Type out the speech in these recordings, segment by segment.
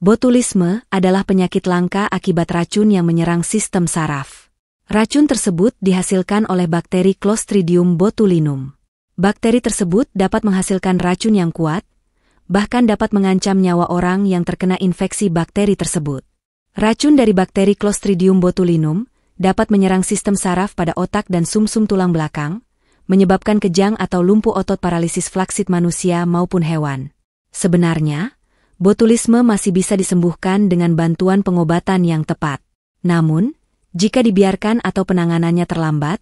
Botulisme adalah penyakit langka akibat racun yang menyerang sistem saraf. Racun tersebut dihasilkan oleh bakteri Clostridium botulinum. Bakteri tersebut dapat menghasilkan racun yang kuat, bahkan dapat mengancam nyawa orang yang terkena infeksi bakteri tersebut. Racun dari bakteri Clostridium botulinum dapat menyerang sistem saraf pada otak dan sumsum tulang belakang, menyebabkan kejang atau lumpuh otot paralisis flaksit manusia maupun hewan. Sebenarnya, botulisme masih bisa disembuhkan dengan bantuan pengobatan yang tepat. Namun, jika dibiarkan atau penanganannya terlambat,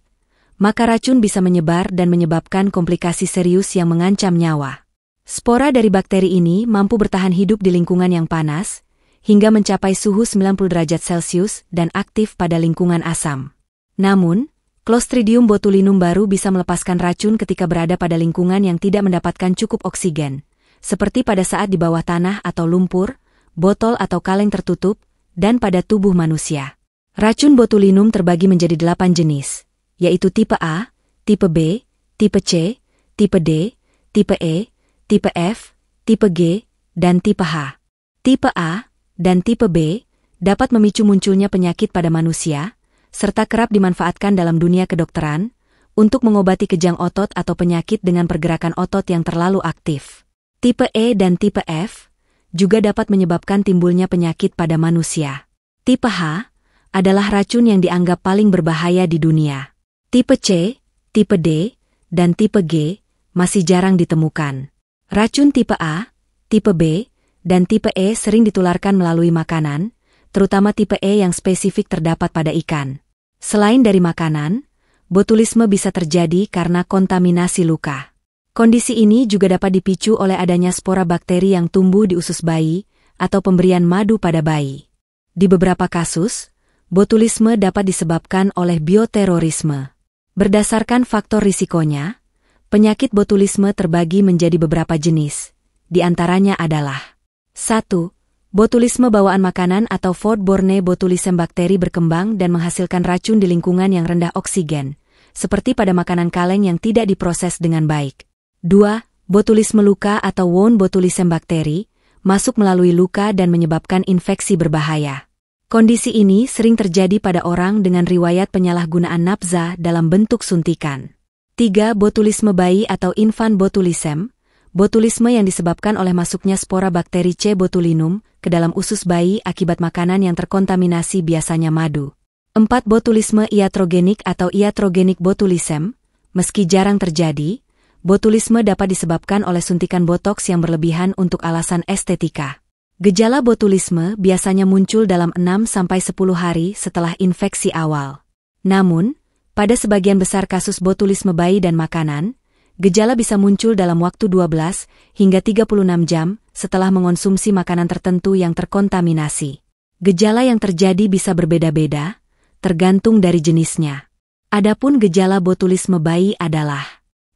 maka racun bisa menyebar dan menyebabkan komplikasi serius yang mengancam nyawa. Spora dari bakteri ini mampu bertahan hidup di lingkungan yang panas, hingga mencapai suhu 90 derajat Celcius dan aktif pada lingkungan asam. Namun, Clostridium botulinum baru bisa melepaskan racun ketika berada pada lingkungan yang tidak mendapatkan cukup oksigen, seperti pada saat di bawah tanah atau lumpur, botol atau kaleng tertutup, dan pada tubuh manusia. Racun botulinum terbagi menjadi 8 jenis, yaitu tipe A, tipe B, tipe C, tipe D, tipe E, tipe F, tipe G, dan tipe H. Tipe A dan tipe B dapat memicu munculnya penyakit pada manusia, serta kerap dimanfaatkan dalam dunia kedokteran untuk mengobati kejang otot atau penyakit dengan pergerakan otot yang terlalu aktif. Tipe E dan tipe F juga dapat menyebabkan timbulnya penyakit pada manusia. Tipe H adalah racun yang dianggap paling berbahaya di dunia. Tipe C, tipe D, dan tipe G masih jarang ditemukan. Racun tipe A, tipe B, dan tipe E sering ditularkan melalui makanan, terutama tipe E yang spesifik terdapat pada ikan. Selain dari makanan, botulisme bisa terjadi karena kontaminasi luka. Kondisi ini juga dapat dipicu oleh adanya spora bakteri yang tumbuh di usus bayi atau pemberian madu pada bayi. Di beberapa kasus, botulisme dapat disebabkan oleh bioterorisme. Berdasarkan faktor risikonya, penyakit botulisme terbagi menjadi beberapa jenis. Di antaranya adalah 1. Botulisme bawaan makanan atau foodborne botulism bakteri berkembang dan menghasilkan racun di lingkungan yang rendah oksigen, seperti pada makanan kaleng yang tidak diproses dengan baik. 2. Botulisme luka atau wound botulism bakteri, masuk melalui luka dan menyebabkan infeksi berbahaya. Kondisi ini sering terjadi pada orang dengan riwayat penyalahgunaan nafza dalam bentuk suntikan. 3. Botulisme bayi atau infant botulism, botulisme yang disebabkan oleh masuknya spora bakteri C. botulinum ke dalam usus bayi akibat makanan yang terkontaminasi biasanya madu. 4. Botulisme iatrogenik atau iatrogenik botulism, meski jarang terjadi, botulisme dapat disebabkan oleh suntikan botoks yang berlebihan untuk alasan estetika. Gejala botulisme biasanya muncul dalam 6-10 hari setelah infeksi awal. Namun, pada sebagian besar kasus botulisme bayi dan makanan, gejala bisa muncul dalam waktu 12 hingga 36 jam setelah mengonsumsi makanan tertentu yang terkontaminasi. Gejala yang terjadi bisa berbeda-beda, tergantung dari jenisnya. Adapun gejala botulisme bayi adalah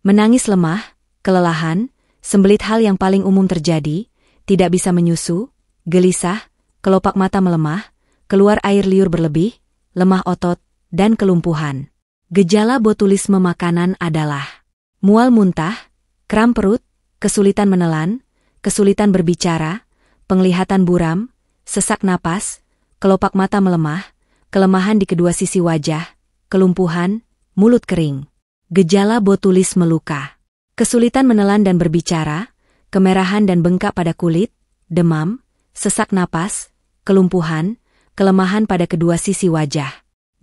menangis lemah, kelelahan, sembelit hal yang paling umum terjadi, tidak bisa menyusu, gelisah, kelopak mata melemah, keluar air liur berlebih, lemah otot, dan kelumpuhan. Gejala botulisme makanan adalah mual muntah, kram perut, kesulitan menelan, kesulitan berbicara, penglihatan buram, sesak napas, kelopak mata melemah, kelemahan di kedua sisi wajah, kelumpuhan, mulut kering. Gejala botulisme luka, kesulitan menelan dan berbicara, kemerahan dan bengkak pada kulit, demam, sesak napas, kelumpuhan, kelemahan pada kedua sisi wajah.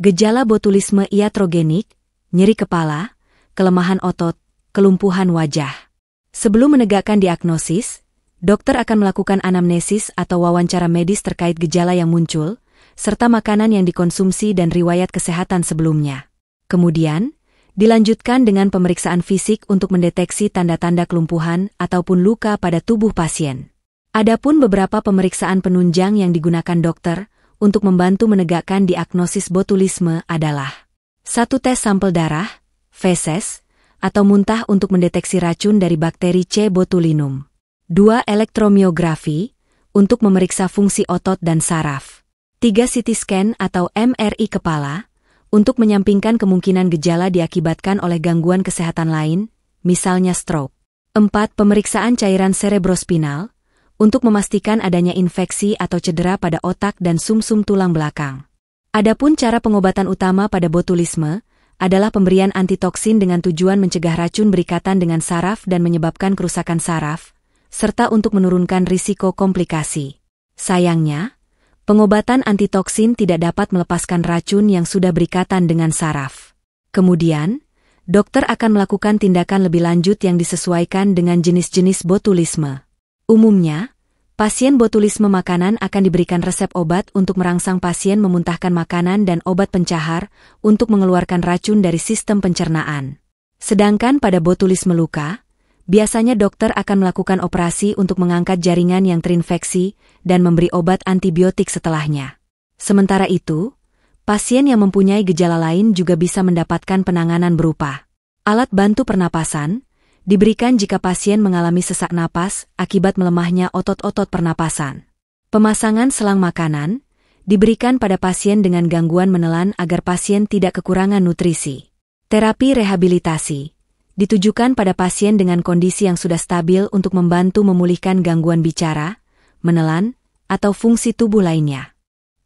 Gejala botulisme iatrogenik, nyeri kepala, kelemahan otot, kelumpuhan wajah. Sebelum menegakkan diagnosis, dokter akan melakukan anamnesis atau wawancara medis terkait gejala yang muncul, serta makanan yang dikonsumsi dan riwayat kesehatan sebelumnya. Kemudian, dilanjutkan dengan pemeriksaan fisik untuk mendeteksi tanda-tanda kelumpuhan ataupun luka pada tubuh pasien. Adapun beberapa pemeriksaan penunjang yang digunakan dokter untuk membantu menegakkan diagnosis botulisme adalah 1. Tes sampel darah, feses, atau muntah untuk mendeteksi racun dari bakteri C. botulinum. 2. Elektromiografi, untuk memeriksa fungsi otot dan saraf. 3. CT scan atau MRI kepala, untuk menyampingkan kemungkinan gejala diakibatkan oleh gangguan kesehatan lain, misalnya stroke. 4. Pemeriksaan cairan cerebrospinal, untuk memastikan adanya infeksi atau cedera pada otak dan sumsum tulang belakang. Adapun cara pengobatan utama pada botulisme adalah pemberian antitoksin dengan tujuan mencegah racun berikatan dengan saraf dan menyebabkan kerusakan saraf, serta untuk menurunkan risiko komplikasi. Sayangnya, pengobatan antitoksin tidak dapat melepaskan racun yang sudah berikatan dengan saraf. Kemudian, dokter akan melakukan tindakan lebih lanjut yang disesuaikan dengan jenis-jenis botulisme. Umumnya, pasien botulisme makanan akan diberikan resep obat untuk merangsang pasien memuntahkan makanan dan obat pencahar untuk mengeluarkan racun dari sistem pencernaan. Sedangkan pada botulisme luka, biasanya dokter akan melakukan operasi untuk mengangkat jaringan yang terinfeksi dan memberi obat antibiotik setelahnya. Sementara itu, pasien yang mempunyai gejala lain juga bisa mendapatkan penanganan berupa alat bantu pernapasan, diberikan jika pasien mengalami sesak napas akibat melemahnya otot-otot pernapasan. Pemasangan selang makanan, diberikan pada pasien dengan gangguan menelan agar pasien tidak kekurangan nutrisi. Terapi rehabilitasi ditujukan pada pasien dengan kondisi yang sudah stabil untuk membantu memulihkan gangguan bicara, menelan, atau fungsi tubuh lainnya.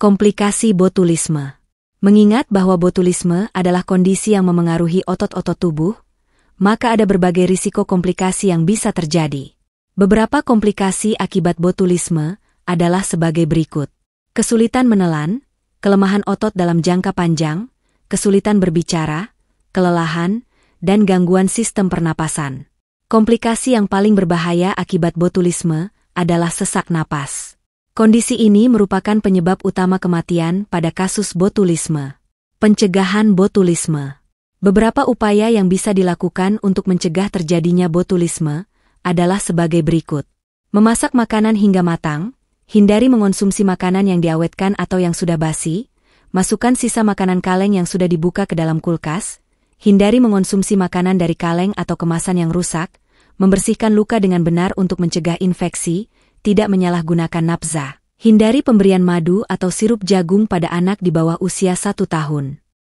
Komplikasi botulisme. Mengingat bahwa botulisme adalah kondisi yang memengaruhi otot-otot tubuh, maka ada berbagai risiko komplikasi yang bisa terjadi. Beberapa komplikasi akibat botulisme adalah sebagai berikut. Kesulitan menelan, kelemahan otot dalam jangka panjang, kesulitan berbicara, kelelahan, dan gangguan sistem pernapasan. Komplikasi yang paling berbahaya akibat botulisme adalah sesak napas. Kondisi ini merupakan penyebab utama kematian pada kasus botulisme. Pencegahan botulisme. Beberapa upaya yang bisa dilakukan untuk mencegah terjadinya botulisme adalah sebagai berikut. Memasak makanan hingga matang, hindari mengonsumsi makanan yang diawetkan atau yang sudah basi, masukkan sisa makanan kaleng yang sudah dibuka ke dalam kulkas, hindari mengonsumsi makanan dari kaleng atau kemasan yang rusak, membersihkan luka dengan benar untuk mencegah infeksi, tidak menyalahgunakan nafza. Hindari pemberian madu atau sirup jagung pada anak di bawah usia 1 tahun.